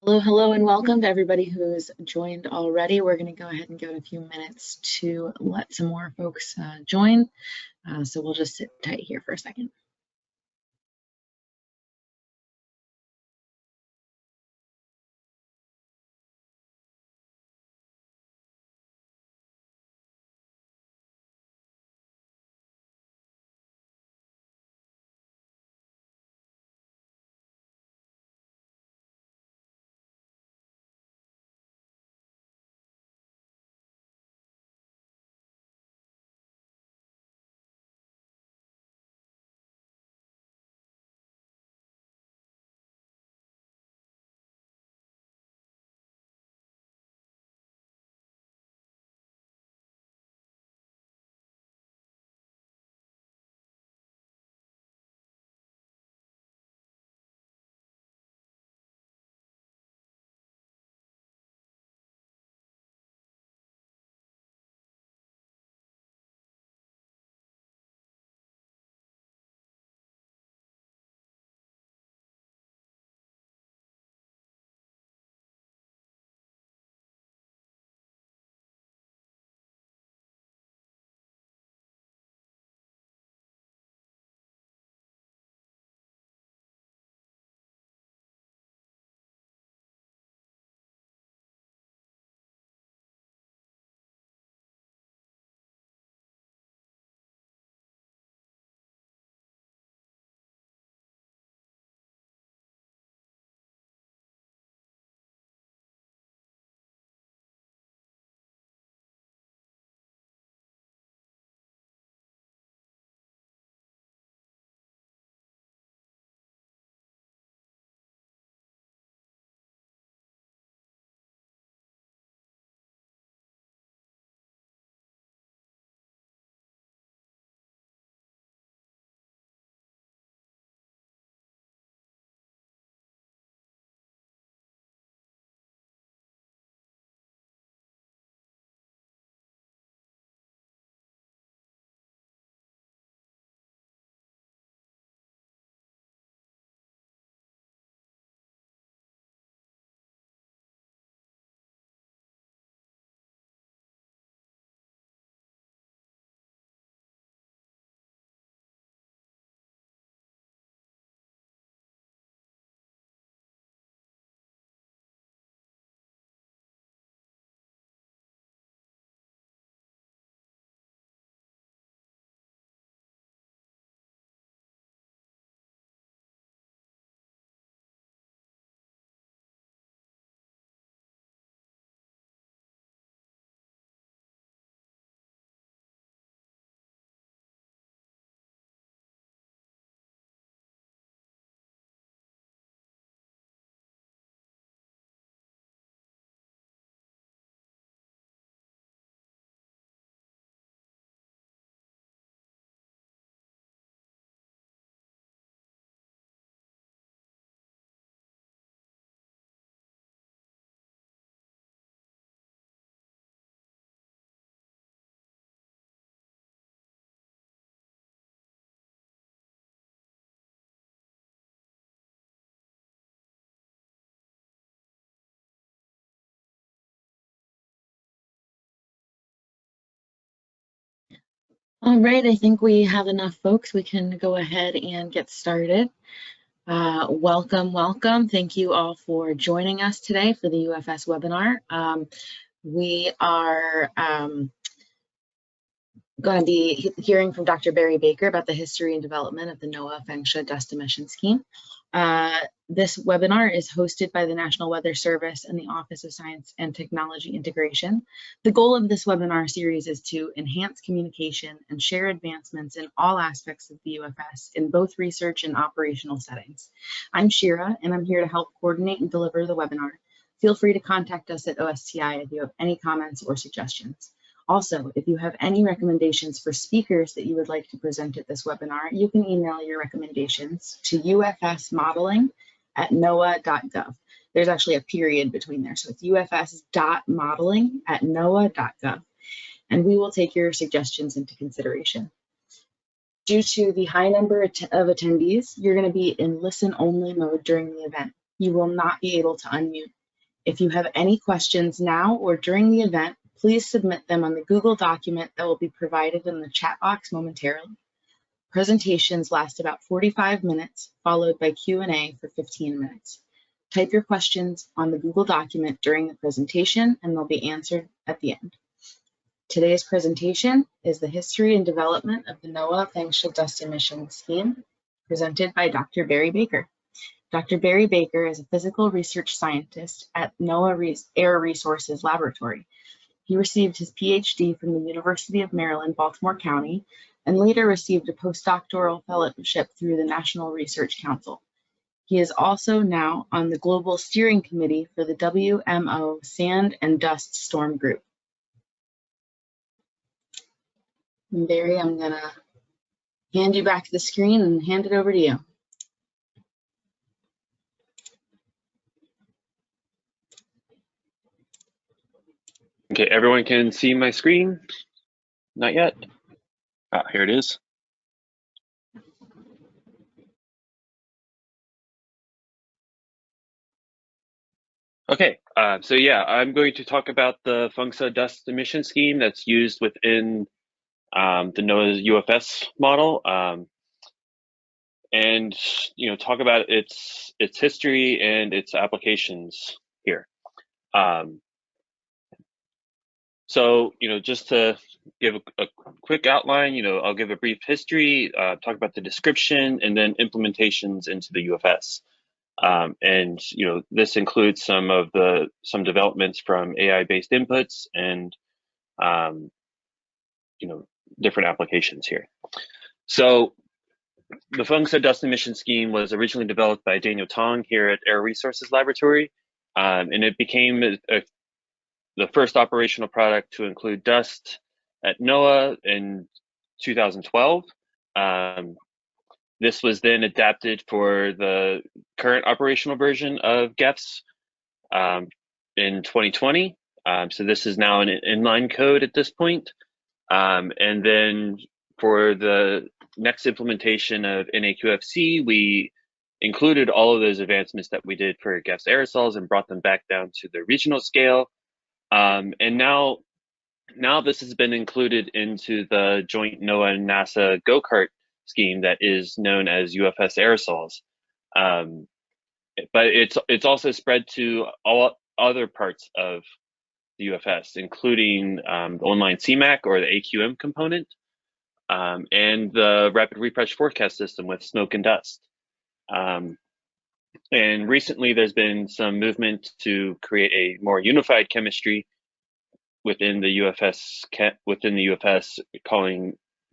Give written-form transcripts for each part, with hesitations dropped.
Hello, hello, and welcome to everybody who's joined already. We're going to go ahead and give it a few minutes to let some more folks join. So we'll just sit tight here for a second. All right, I think we have enough folks. We can go ahead and get started. Welcome, welcome. Thank you all for joining us today for the UFS webinar. We are going to be hearing from Dr. Barry Baker about the history and development of the NOAA FENGSHA Dust Emission Scheme. This webinar is hosted by the National Weather Service and the Office of Science and Technology Integration. The goal of this webinar series is to enhance communication and share advancements in all aspects of the UFS in both research and operational settings. I'm Shira, and I'm here to help coordinate and deliver the webinar. Feel free to contact us at OSTI if you have any comments or suggestions. Also, if you have any recommendations for speakers that you would like to present at this webinar, you can email your recommendations to ufsmodeling@noaa.gov. There's actually a period between there, so it's ufs.modeling@noaa.gov, and we will take your suggestions into consideration. Due to the high number of attendees, you're going to be in listen-only mode during the event. You will not be able to unmute. If you have any questions now or during the event, please submit them on the Google document that will be provided in the chat box momentarily. Presentations last about 45 minutes, followed by Q&A for 15 minutes. Type your questions on the Google document during the presentation and they'll be answered at the end. Today's presentation is the history and development of the NOAA FENGSHA dust emission scheme, presented by Dr. Barry Baker. Dr. Barry Baker is a physical research scientist at NOAA Air Resources Laboratory. He received his PhD from the University of Maryland, Baltimore County, and later received a postdoctoral fellowship through the National Research Council. He is also now on the Global Steering Committee for the WMO Sand and Dust Storm Group. And Barry, I'm going to hand you back the screen and hand it over to you. Okay, everyone can see my screen? Not yet. Ah, here it is. Okay, so yeah, I'm going to talk about the FENGSHA dust emission scheme that's used within the NOAA UFS model, and talk about its history and its applications here. So just to give a quick outline, I'll give a brief history, talk about the description, and then implementations into the UFS. And this includes some developments from AI-based inputs and different applications here. So the FENGSHA dust emission scheme was originally developed by Daniel Tong here at Air Resources Laboratory, and it became the first operational product to include dust at NOAA in 2012. This was then adapted for the current operational version of GEFS in 2020. So this is now an inline code at this point. And then for the next implementation of NAQFC, we included all of those advancements that we did for GEFS aerosols and brought them back down to the regional scale. And now this has been included into the joint NOAA and NASA go-kart scheme that is known as UFS aerosols. But it's also spread to all other parts of the UFS, including the online CMAC or the AQM component, and the rapid refresh forecast system with smoke and dust. And recently there's been some movement to create a more unified chemistry within the UFS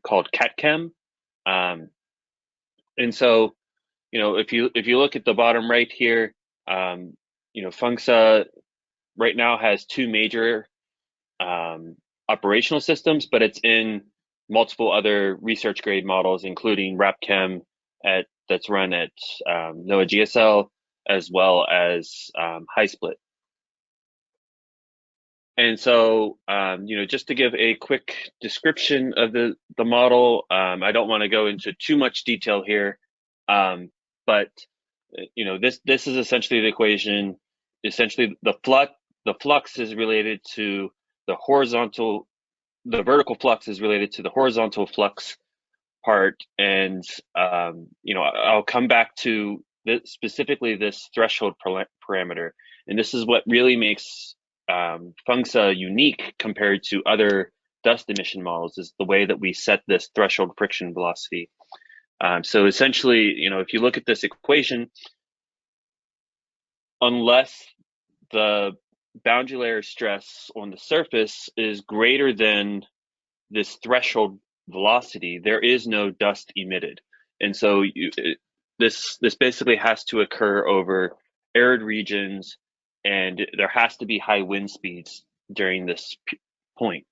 called CATChem. And so, if you look at the bottom right here, FENGSHA right now has two major operational systems, but it's in multiple other research grade models, including RAPChem that's run at NOAA GSL, as well as HighSplit. And so, just to give a quick description of the model, I don't want to go into too much detail here, but this is essentially the equation. Essentially, the flux is related to the horizontal. The vertical flux is related to the horizontal flux part, and I'll come back to specifically this threshold parameter, and this is what really makes FENGSHA unique compared to other dust emission models, is the way that we set this threshold friction velocity. So essentially, if you look at this equation, unless the boundary layer stress on the surface is greater than this threshold velocity, there is no dust emitted. And so this basically has to occur over arid regions, and there has to be high wind speeds during this point.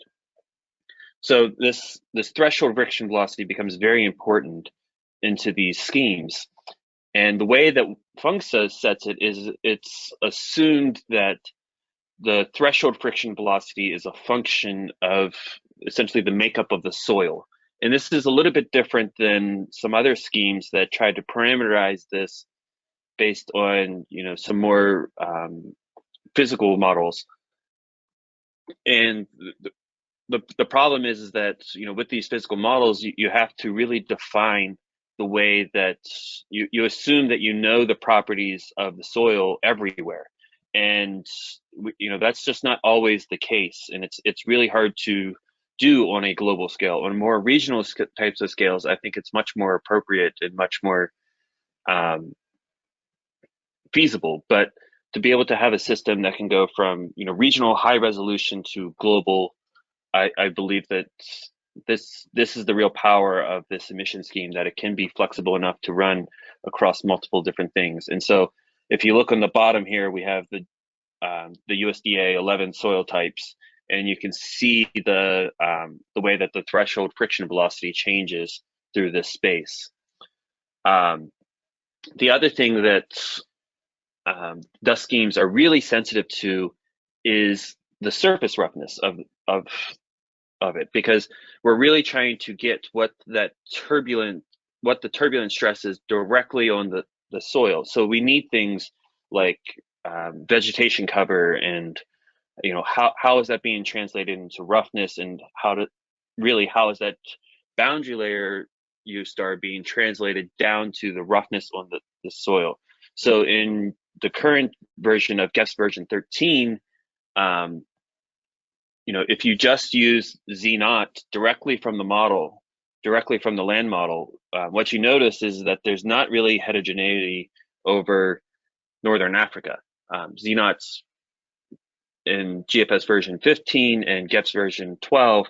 So this threshold friction velocity becomes very important into these schemes. And the way that FENGSHA sets it is it's assumed that the threshold friction velocity is a function of essentially the makeup of the soil. And this is a little bit different than some other schemes that tried to parameterize this based on, some more physical models. And the problem is that, with these physical models, you have to really define the way that you assume that the properties of the soil everywhere. And, that's just not always the case. And it's really hard to do on a global scale. On more regional types of scales, I think it's much more appropriate and much more feasible. But to be able to have a system that can go from, regional high resolution to global, I believe that this is the real power of this emission scheme, that it can be flexible enough to run across multiple different things. And so if you look on the bottom here, we have the USDA 11 soil types, and you can see the way that the threshold friction velocity changes through this space. The other thing that dust schemes are really sensitive to is the surface roughness of it, because we're really trying to get what the turbulent stress is directly on the soil. So we need things like vegetation cover, and how is that being translated into roughness, and how is that boundary layer U-star being translated down to the roughness on the soil. So in the current version of GEFS version 13, if you just use Z0 directly from the model, directly from the land model, what you notice is that there's not really heterogeneity over Northern Africa. Z0's in GFS version 15 and GEFS version 12,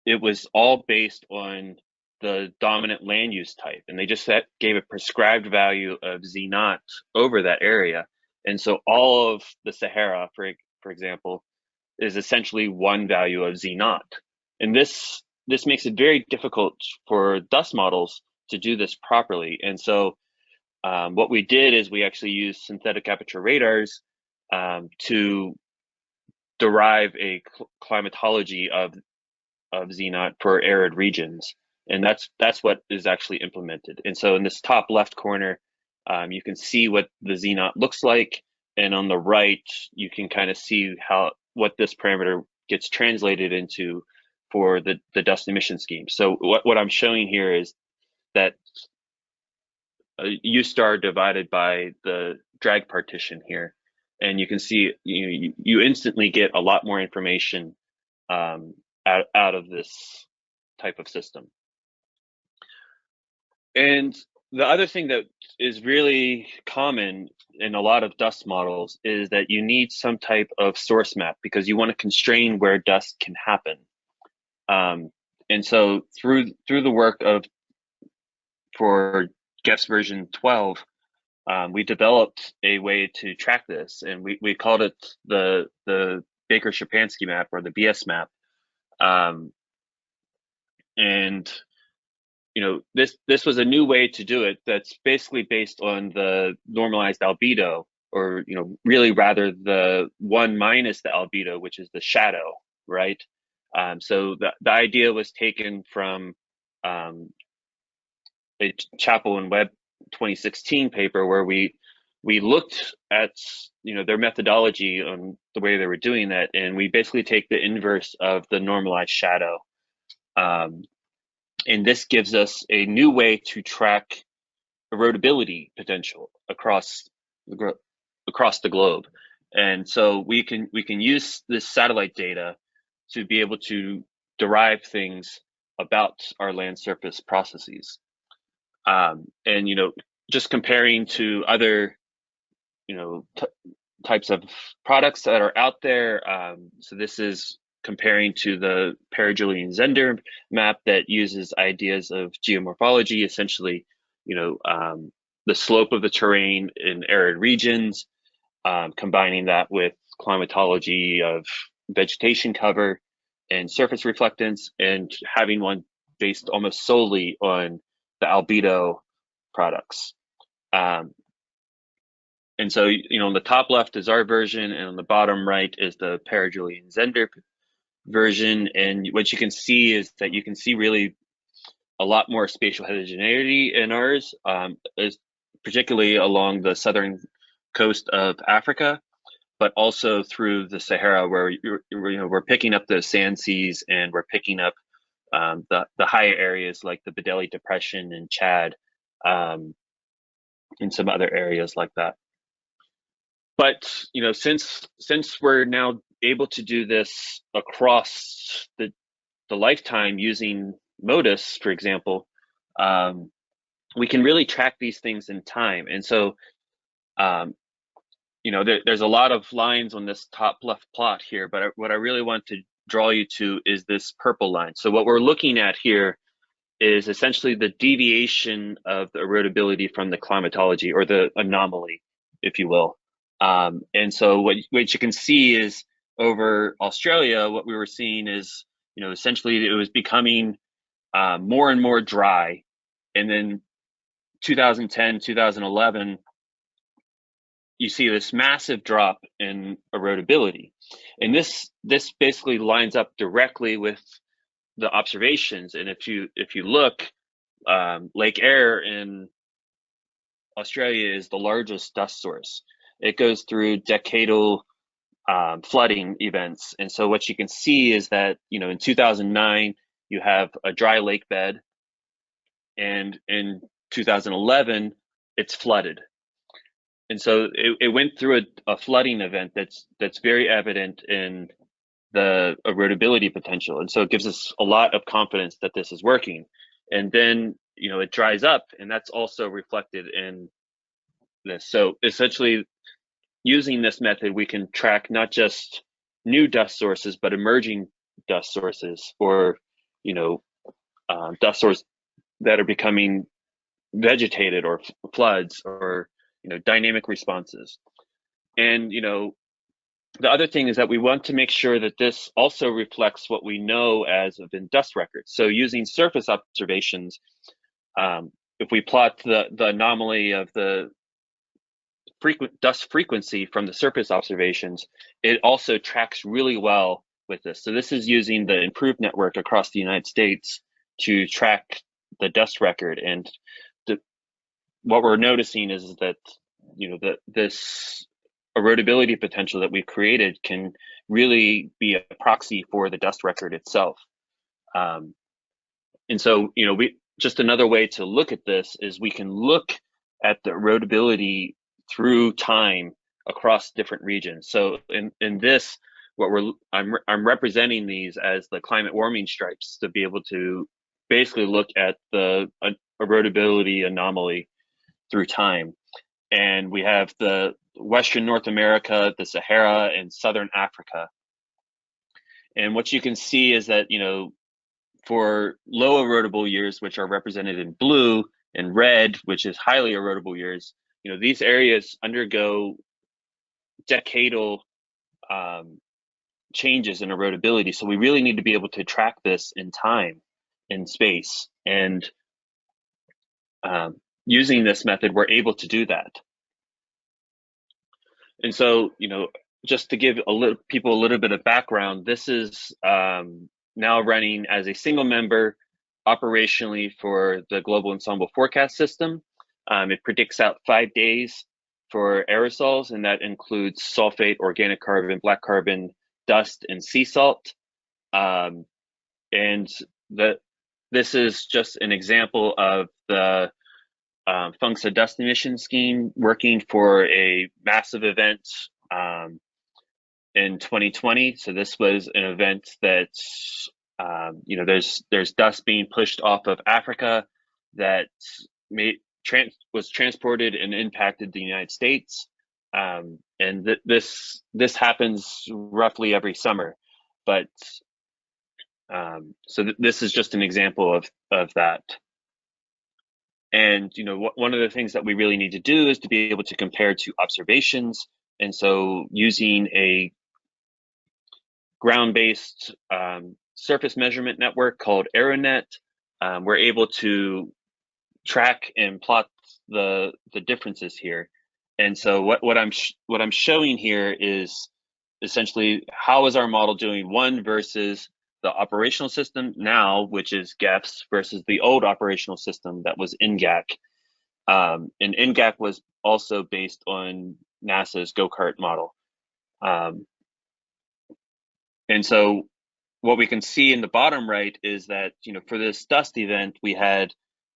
it was all based on the dominant land use type, and they just gave a prescribed value of Z0 over that area. And so all of the Sahara, for example, is essentially one value of Z0. And this makes it very difficult for dust models to do this properly. And so what we did is we actually used synthetic aperture radars to derive a climatology of Z0 for arid regions. And that's what is actually implemented. And so in this top left corner, you can see what the Z0 looks like. And on the right, you can kind of see what this parameter gets translated into for the dust emission scheme. So what I'm showing here is that U star divided by the drag partition here. And you can see you instantly get a lot more information out of this type of system. And the other thing that is really common in a lot of dust models is that you need some type of source map, because you want to constrain where dust can happen. And so through the work for GEFS version 12, we developed a way to track this, and we called it the Baker-Shapansky map, or the BS map. And this was a new way to do it that's basically based on the normalized albedo, or really rather the 1 minus the albedo, which is the shadow, right? So the idea was taken from a Chappell and Webb 2016 paper, where we looked at their methodology on the way they were doing that, and we basically take the inverse of the normalized shadow. And this gives us a new way to track erodibility potential across the globe. And so we can use this satellite data to be able to derive things about our land surface processes. And just comparing to other types of products that are out there. So this is comparing to the Perigili-Zender map that uses ideas of geomorphology, essentially, the slope of the terrain in arid regions, combining that with climatology of vegetation cover and surface reflectance, and having one based almost solely on the albedo products. And so, on the top left is our version, and on the bottom right is the Perigili-Zender version. And what you can see is that you can see really a lot more spatial heterogeneity in ours, is particularly along the southern coast of Africa, but also through the Sahara, where we're picking up the sand seas, and we're picking up the higher areas like the Bedeli Depression in Chad, and some other areas like that. But since we're now able to do this across the lifetime using MODIS, for example, we can really track these things in time. And so, there's a lot of lines on this top left plot here, but what I really want to draw you to is this purple line. So what we're looking at here is essentially the deviation of the erodibility from the climatology, or the anomaly, if you will. And so what you can see is over Australia, what we were seeing is, essentially it was becoming more and more dry. And then 2010, 2011, you see this massive drop in erodibility. And this basically lines up directly with the observations. And if you look, Lake Eyre in Australia is the largest dust source. It goes through decadal flooding events. And so what you can see is that, in 2009, you have a dry lake bed, and in 2011, it's flooded. And so it went through a flooding event that's very evident in the erodibility potential. And so it gives us a lot of confidence that this is working. And then, it dries up, and that's also reflected in this. So essentially, using this method, we can track not just new dust sources, but emerging dust sources, or, dust sources that are becoming vegetated, or floods, or, dynamic responses. And, the other thing is that we want to make sure that this also reflects what we know as of in dust records. So using surface observations, if we plot the anomaly of the dust frequency from the surface observations, it also tracks really well with this. So this is using the improved network across the United States to track the dust record. And what we're noticing is that, this erodibility potential that we've created can really be a proxy for the dust record itself. And so, just another way to look at this is we can look at the erodibility through time across different regions. So in this, I'm representing these as the climate warming stripes to be able to basically look at the erodibility anomaly through time. And we have the Western North America, the Sahara, and Southern Africa. And what you can see is that, for low erodible years, which are represented in blue, and red, which is highly erodible years, these areas undergo decadal changes in erodibility. So we really need to be able to track this in time, in space. And using this method, we're able to do that. And so, just to give people a little bit of background, this is now running as a single member operationally for the Global Ensemble Forecast System. It predicts out 5 days for aerosols, and that includes sulfate, organic carbon, black carbon, dust, and sea salt. And this is just an example of the FENGSHA dust emission scheme working for a massive event in 2020. So this was an event that there's dust being pushed off of Africa that was transported and impacted the United States. And this happens roughly every summer, but so this is just an example of that. And one of the things that we really need to do is to be able to compare to observations. And so using a ground-based surface measurement network called AeroNet, we're able to track and plot the differences here. And so what I'm showing here is essentially how is our model doing, one versus the operational system now, which is GEFS, versus the old operational system that was NGAC. And NGAC was also based on NASA's go-kart model. And so what we can see in the bottom right is that, for this dust event, we had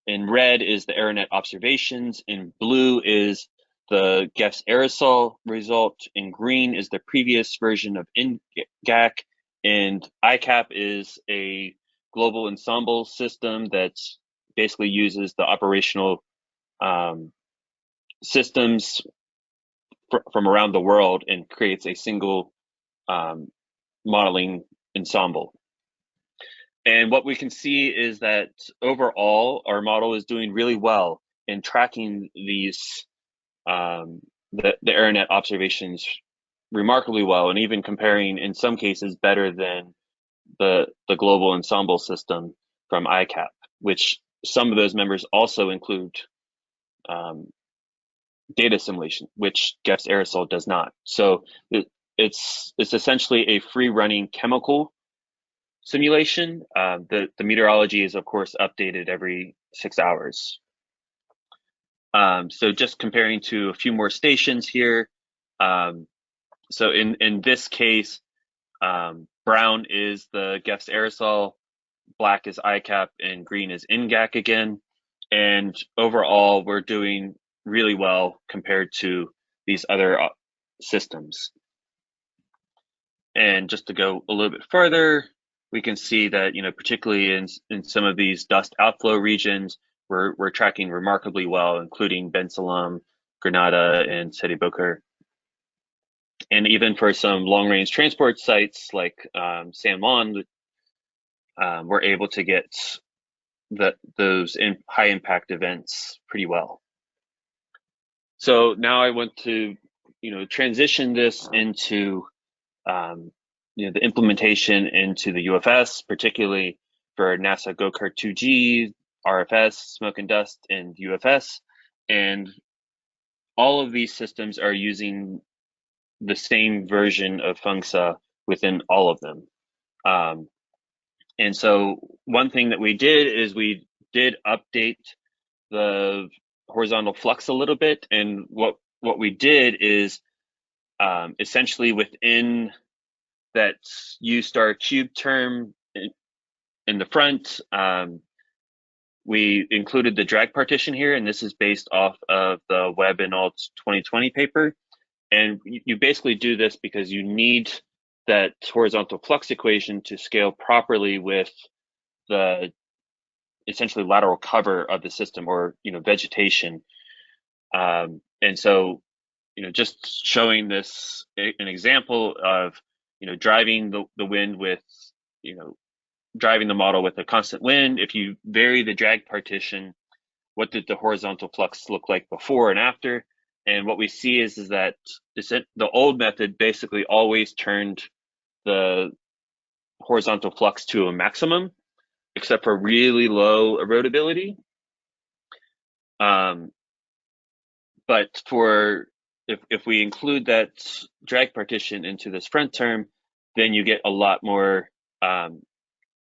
in red is the AeroNet observations, in blue is the GEFS aerosol result, in green is the previous version of NGAC, and ICAP is a global ensemble system that basically uses the operational systems from around the world and creates a single modeling ensemble. And what we can see is that overall, our model is doing really well in tracking these the AeroNet observations remarkably well, and even comparing in some cases better than the global ensemble system from ICAP, which some of those members also include data assimilation, which GEFS aerosol does not. So it's essentially a free running chemical simulation. The meteorology is of course updated every 6 hours. So just comparing to a few more stations here. So in this case, brown is the GEFS aerosol, black is ICAP, and green is NGAC again. And overall, we're doing really well compared to these other systems. And just to go a little bit further, we can see that, particularly in some of these dust outflow regions, we're tracking remarkably well, including Ben Salam, Grenada, and Sidi Boker. And even for some long-range transport sites like San Juan, we're able to get those high-impact events pretty well. So now I want to, transition this into the implementation into the UFS, particularly for NASA Go-Kart 2G, RFS, Smoke and Dust, and UFS. And all of these systems are using the same version of FENGSHA within all of them. And so one thing that we did is we did update the horizontal flux a little bit. And what we did is essentially within that U star cube term in the front, we included the drag partition here, and this is based off of the Webb and Alt 2020 paper. And you basically do this because you need that horizontal flux equation to scale properly with the essentially lateral cover of the system, or vegetation. And so just showing this an example of driving the wind with driving the model with a constant wind. If you vary the drag partition, what did the horizontal flux look like before and after? And what we see is that the old method basically always turned the horizontal flux to a maximum, except for really low erodibility. But if we include that drag partition into this front term, then you get a lot more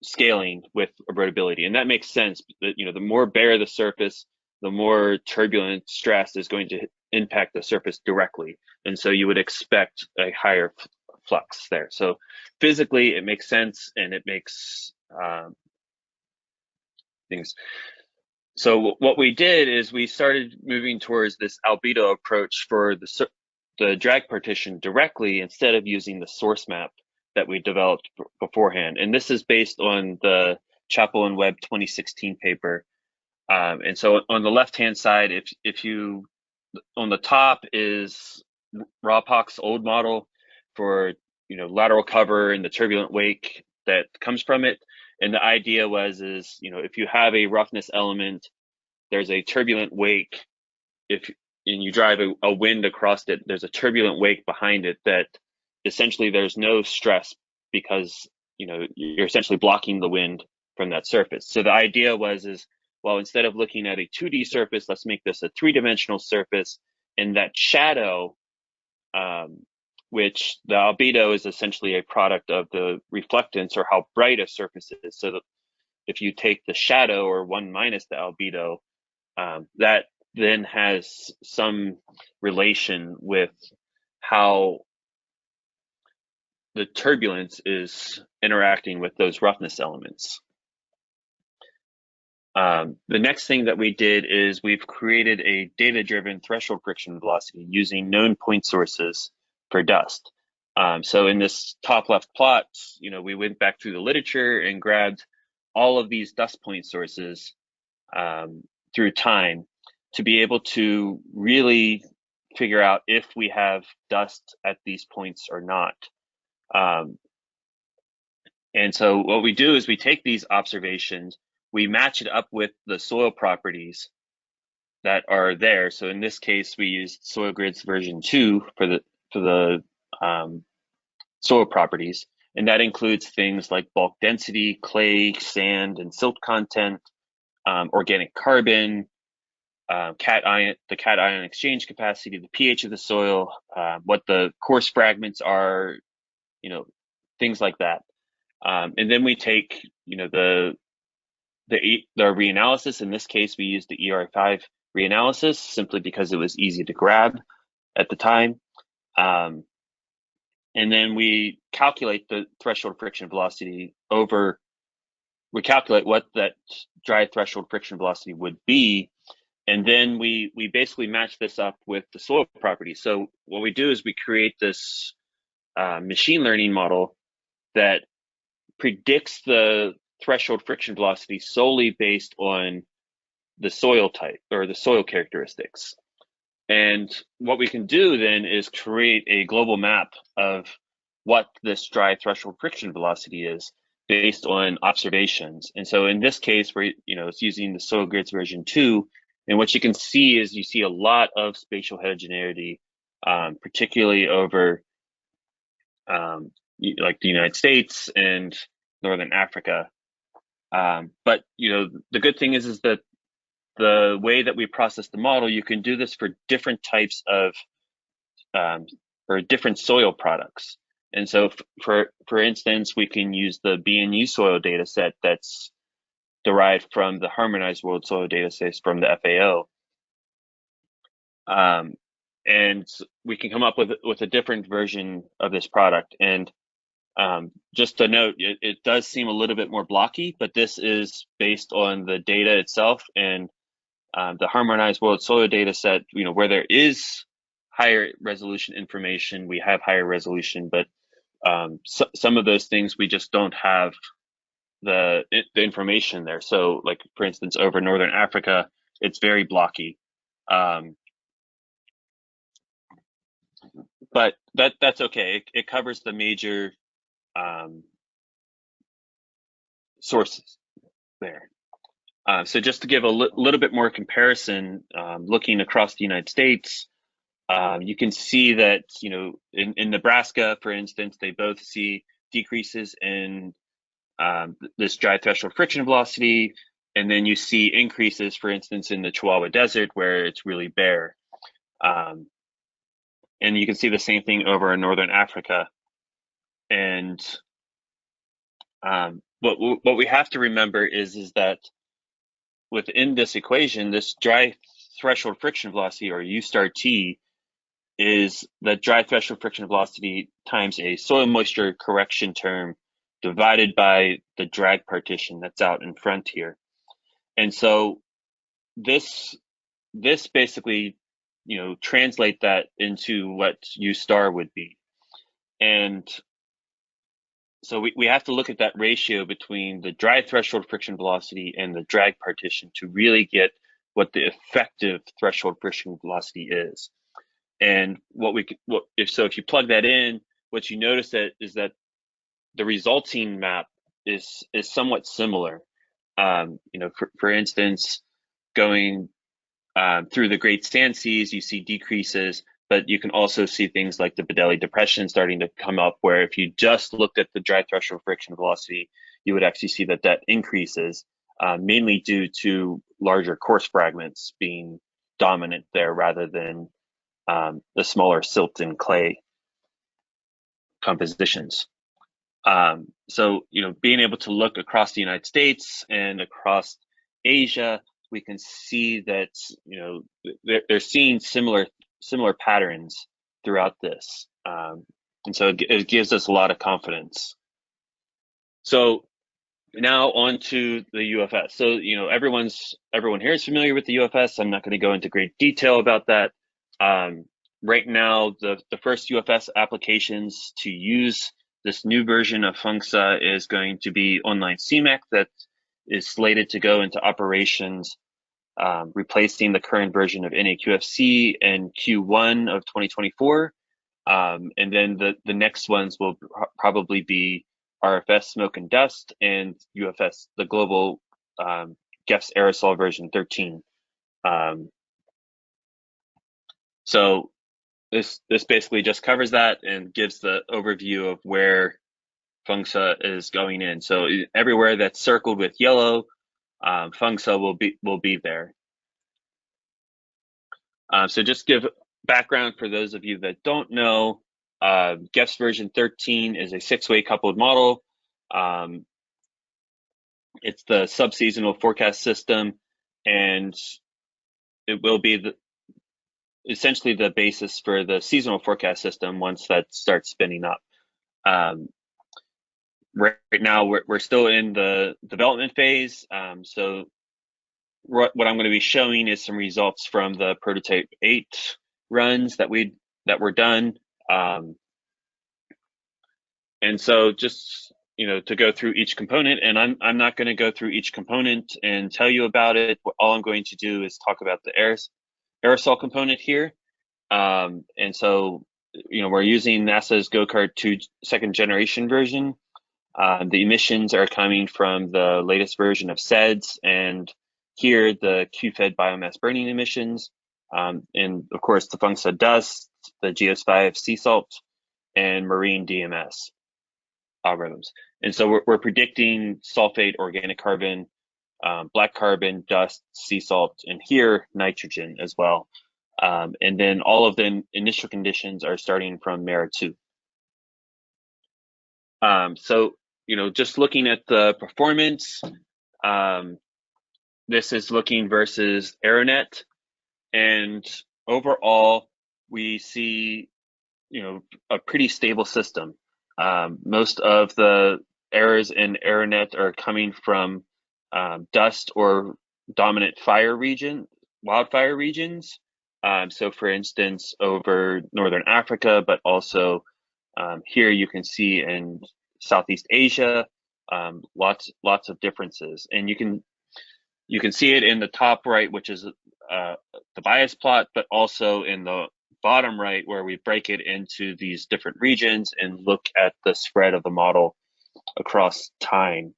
scaling with erodibility. And that makes sense. That the more bare the surface, the more turbulent stress is going to impact the surface directly. And so you would expect a higher flux there. So physically, it makes sense, and it makes things. So what we did is we started moving towards this albedo approach for the drag partition directly, instead of using the source map that we developed beforehand. And this is based on the Chappell and Webb 2016 paper. And so on the left-hand side, if you, on the top is Rawpock's old model for lateral cover and the turbulent wake that comes from it. And the idea is if you have a roughness element, there's a turbulent wake. And you drive a wind across it, there's a turbulent wake behind it that essentially there's no stress, because you're essentially blocking the wind from that surface. So the idea is well, instead of looking at a 2D surface, let's make this a 3-dimensional surface, and that shadow which the albedo is essentially a product of the reflectance, or how bright a surface is. So that if you take the shadow, or 1 minus the albedo, that then has some relation with how the turbulence is interacting with those roughness elements. The next thing that we did is we've created a data-driven threshold friction velocity using known point sources for dust. So in this top left plot, we went back through the literature and grabbed all of these dust point sources through time to be able to really figure out if we have dust at these points or not. And so what we do is we take these observations, we match it up with the soil properties that are there. So in this case, we used Soil Grids version 2 for the soil properties, and that includes things like bulk density, clay, sand, and silt content, organic carbon, the cation exchange capacity, the pH of the soil, what the coarse fragments are, things like that. And then we take, the reanalysis. In this case, we used the ER5 reanalysis simply because it was easy to grab at the time. And then we calculate the threshold friction velocity we calculate what that dry threshold friction velocity would be. And then we basically match this up with the soil properties. So what we do is we create this machine learning model that predicts the threshold friction velocity solely based on the soil type or the soil characteristics. And what we can do then is create a global map of what this dry threshold friction velocity is based on observations. And so in this case, it's using the Soil Grids version 2. And what you can see is you see a lot of spatial heterogeneity, particularly over like the United States and Northern Africa. But the good thing is that the way that we process the model, you can do this for different types of or different soil products. And so for instance, we can use the BNU soil data set that's derived from the Harmonized World Soil Data Set from the FAO. And we can come up with a different version of this product. And just to note, it does seem a little bit more blocky, but this is based on the data itself. And the Harmonized World Soil Data Set, where there is higher resolution information, we have higher resolution, but some of those things we just don't have the information there. So like, for instance, over Northern Africa, it's very blocky. But that's okay. It covers the major sources there. So just to give a little bit more comparison, looking across the United States, you can see that, in Nebraska, for instance, they both see decreases in this dry threshold friction velocity, and then you see increases, for instance, in the Chihuahua Desert where it's really bare. And you can see the same thing over in Northern Africa. And what we have to remember is that within this equation, this dry threshold friction velocity, or U star T, is the dry threshold friction velocity times a soil moisture correction term divided by the drag partition that's out in front here. And so this basically, translate that into what U star would be. And so we have to look at that ratio between the dry threshold friction velocity and the drag partition to really get what the effective threshold friction velocity is. And if you plug that in, what you notice is that the resulting map is somewhat similar. For instance, going through the Great Sand Seas, you see decreases, but you can also see things like the Bedelli Depression starting to come up, where if you just looked at the dry threshold friction velocity, you would actually see that increases, mainly due to larger coarse fragments being dominant there rather than the smaller silt and clay. compositions. So, being able to look across the United States and across Asia, we can see that, they're seeing similar patterns throughout this. And so it gives us a lot of confidence. So now on to the UFS. So, everyone here is familiar with the UFS. I'm not going to go into great detail about that. Right now, the first UFS applications to use this new version of FENGSHA is going to be online CMAC that is slated to go into operations, replacing the current version of NAQFC in Q1 of 2024. And then the next ones will probably be RFS smoke and dust and UFS, the global GEFS aerosol version 13. So this basically just covers that and gives the overview of where FENGSHA is going in. So everywhere that's circled with yellow, FENGSHA will be there. So just give background for those of you that don't know. GEFS version 13 is a 6-way coupled model. It's the subseasonal forecast system, and it will be essentially the basis for the seasonal forecast system once that starts spinning up. Right now, we're still in the development phase. So what I'm going to be showing is some results from the prototype 8 runs that were done. And so just, to go through each component, and I'm not going to go through each component and tell you about it. All I'm going to do is talk about the aerosol component here. And so, we're using NASA's GoCard 2 second generation version. The emissions are coming from the latest version of SEDS, and here the QFED biomass burning emissions, and of course the FENGSHA dust, the GS5 sea salt, and marine DMS algorithms. And so we're predicting sulfate, organic carbon, black carbon, dust, sea salt, and here nitrogen as well. And then all of the initial conditions are starting from MERA 2. So, just looking at the performance, this is looking versus AeroNet, and overall we see, a pretty stable system. Most of the errors in AeroNet are coming from dust or dominant wildfire regions. So for instance, over Northern Africa, but also here you can see in Southeast Asia, lots of differences. And you can see it in the top right, which is the bias plot, but also in the bottom right, where we break it into these different regions and look at the spread of the model across time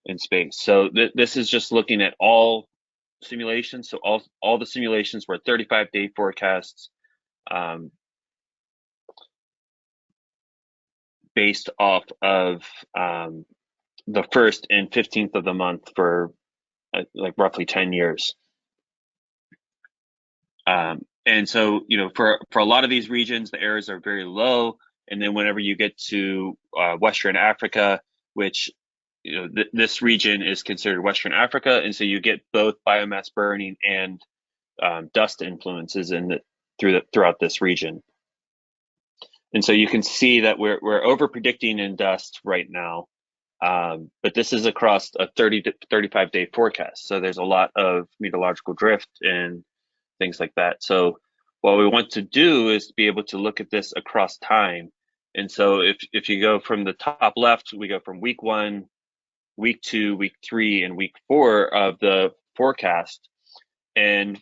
and space. So this is just looking at all simulations. So all the simulations were 35-day forecasts, based off of the 1st and 15th of the month for like roughly 10 years. And so, for a lot of these regions, the errors are very low. And then whenever you get to Western Africa, which, this region is considered Western Africa. And so you get both biomass burning and dust influences throughout this region. And so you can see that we're over predicting in dust right now. But this is across a 30 to 35-day forecast. So there's a lot of meteorological drift and things like that. So what we want to do is be able to look at this across time. And so if you go from the top left, we go from week 1, week 2, week 3, and week 4 of the forecast. And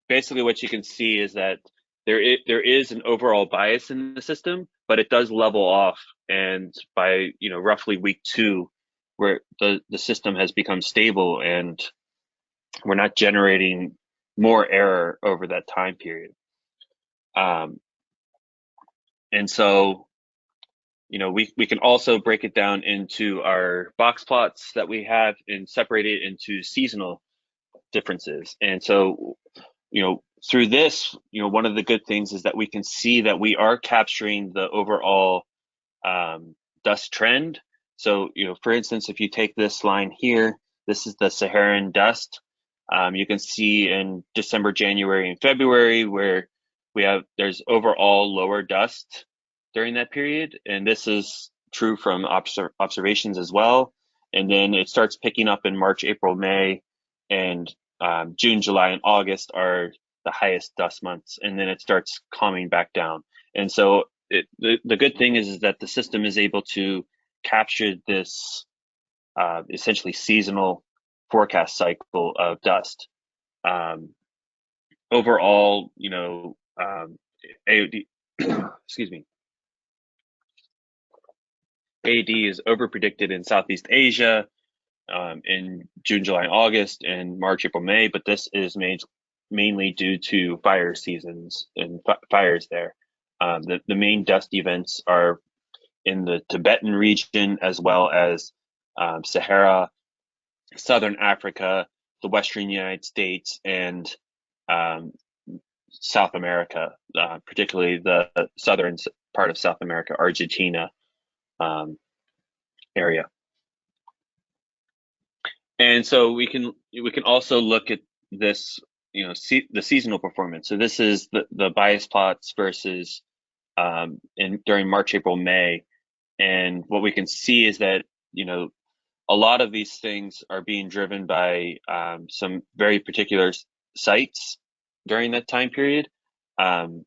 basically what you can see is that there is an overall bias in the system, but it does level off. And by, roughly week 2, where the system has become stable and we're not generating more error over that time period. And so, we can also break it down into our box plots that we have and separate it into seasonal differences. And so, through this, one of the good things is that we can see that we are capturing the overall dust trend. So, for instance, if you take this line here, this is the Saharan dust. You can see in December, January, and February where there's overall lower dust during that period, and this is true from observations as well. And then it starts picking up in March, April, May, and June, July, and August are the highest dust months, and then it starts calming back down. And so the good thing is that the system is able to capture this essentially seasonal forecast cycle of dust. Overall, AOD, excuse me, AD is overpredicted in Southeast Asia in June, July, and August, and March, April, May, but this is mainly due to fire seasons and fires there. The main dust events are in the Tibetan region, as well as Sahara, Southern Africa, the Western United States, and South America, particularly the southern part of South America, Argentina area. And so we can also look at this, the seasonal performance. So this is the bias plots versus during March, April, May. And what we can see is that, a lot of these things are being driven by some very particular sites during that time period. And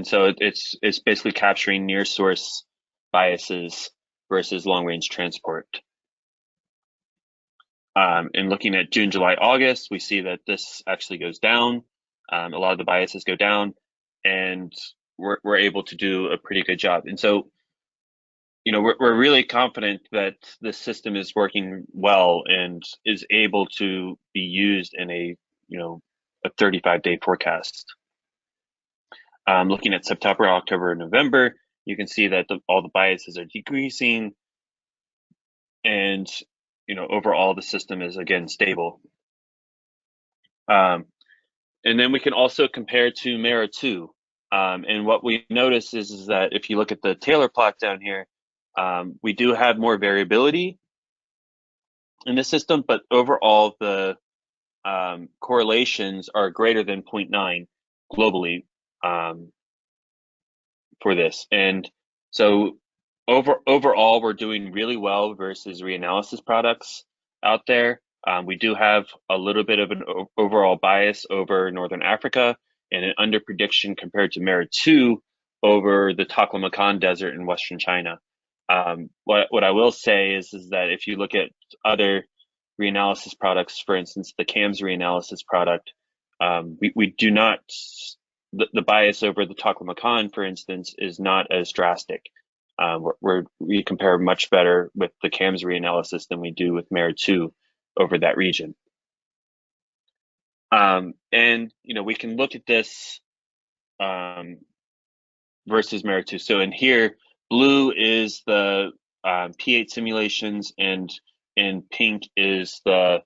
so it's basically capturing near source biases versus long range transport. And looking at June, July, August, we see that this actually goes down. A lot of the biases go down, and we're able to do a pretty good job. And so, we're really confident that this system is working well and is able to be used in a 35-day forecast. Looking at September, October, and November, you can see that all the biases are decreasing, and overall the system is again stable. And then we can also compare to MERA 2. And what we notice is that if you look at the Taylor plot down here, we do have more variability in the system, but overall the correlations are greater than 0.9 globally for this. And so overall, we're doing really well versus reanalysis products out there. We do have a little bit of an overall bias over Northern Africa and an underprediction compared to MERA 2 over the Taklamakan Desert in Western China. What I will say is that if you look at other reanalysis products, for instance, the CAMS reanalysis product, we do not, the bias over the Taklamakan, for instance, is not as drastic. We compare much better with the CAMS reanalysis than we do with MERA 2 over that region. And, we can look at this versus MERA 2. So in here, blue is the P8 simulations, and in pink is the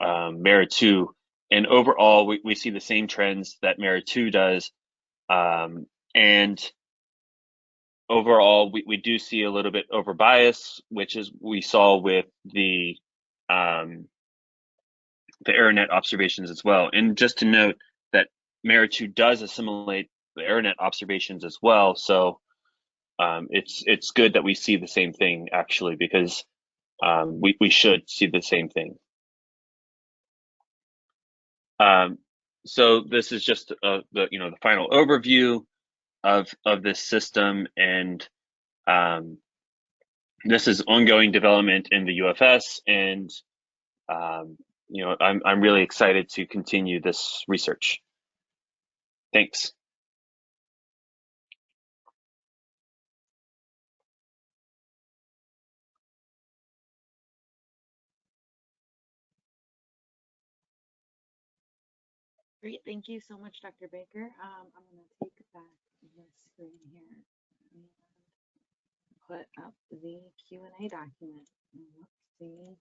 MERA 2. And overall, we see the same trends that MERA 2 does. And overall, we do see a little bit over bias, which is we saw with the AeroNet observations as well. And just to note that MERA 2 does assimilate the AeroNet observations as well. So it's good that we see the same thing, actually, because we should see the same thing. So this is just the final overview of this system, and this is ongoing development in the UFS, and I'm really excited to continue this research. Thanks. Great, thank you so much, Dr. Baker. I'm going to take back the screen here and put up the Q&A document. Let's see.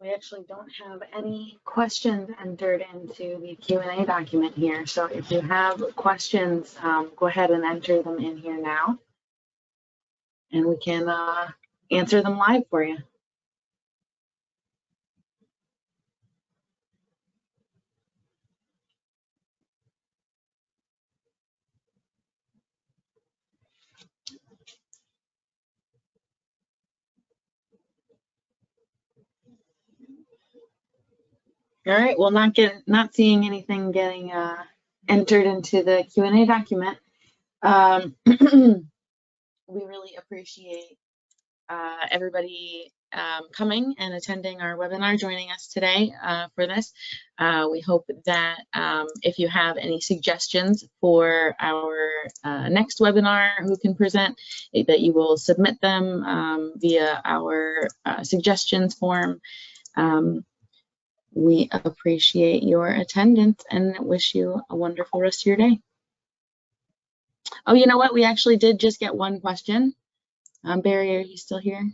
We actually don't have any questions entered into the Q&A document here. So if you have questions, go ahead and enter them in here now, and we can answer them live for you. All right, well, not seeing anything getting entered into the Q&A document. We really appreciate everybody coming and attending our webinar, joining us today for this. We hope that if you have any suggestions for our next webinar, who can present, that you will submit them via our suggestions form. We appreciate your attendance and wish you a wonderful rest of your day. Oh, you know what? We actually did just get one question. Barry, are you still here?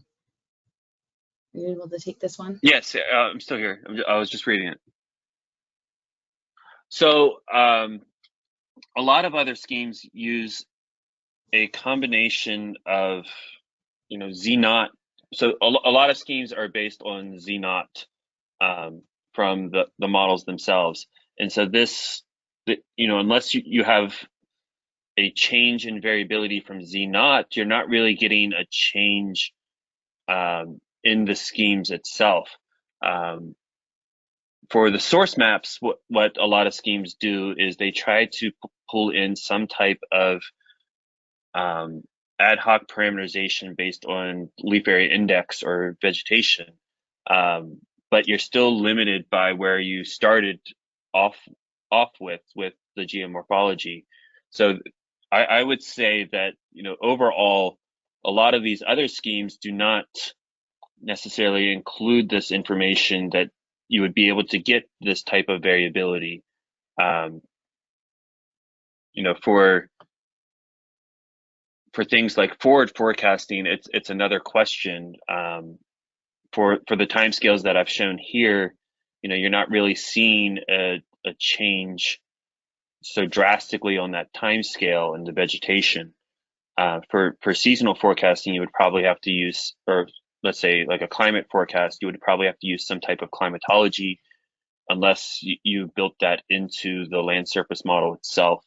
Are you able to take this one? Yes, I'm still here. I was just reading it. So a lot of other schemes use a combination of, Z0. So a lot of schemes are based on Z0 from the models themselves. And so unless you have a change in variability from Z0, you're not really getting a change in the schemes itself. For the source maps, what a lot of schemes do is they try to pull in some type of ad hoc parameterization based on leaf area index or vegetation. But you're still limited by where you started off with the geomorphology. So I would say that, overall, a lot of these other schemes do not necessarily include this information that you would be able to get this type of variability. For things like forward forecasting, it's another question. For the timescales that I've shown here, you're not really seeing a change so drastically on that timescale in the vegetation. For seasonal forecasting, you would probably have to use, or let's say like a climate forecast, you would probably have to use some type of climatology, unless you built that into the land surface model itself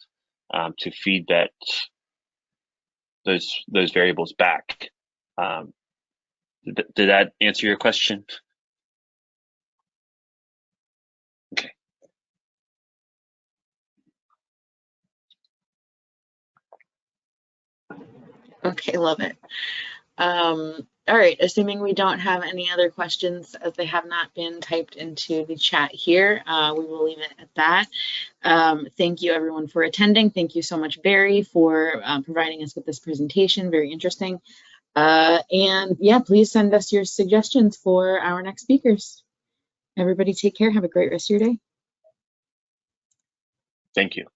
to feed those variables back. Did that answer your question? Okay. Okay, love it. All right, assuming we don't have any other questions, as they have not been typed into the chat here, we will leave it at that. Thank you everyone for attending. Thank you so much, Barry, for providing us with this presentation. Very interesting. And yeah, please send us your suggestions for our next speakers. Everybody take care. Have a great rest of your day. Thank you.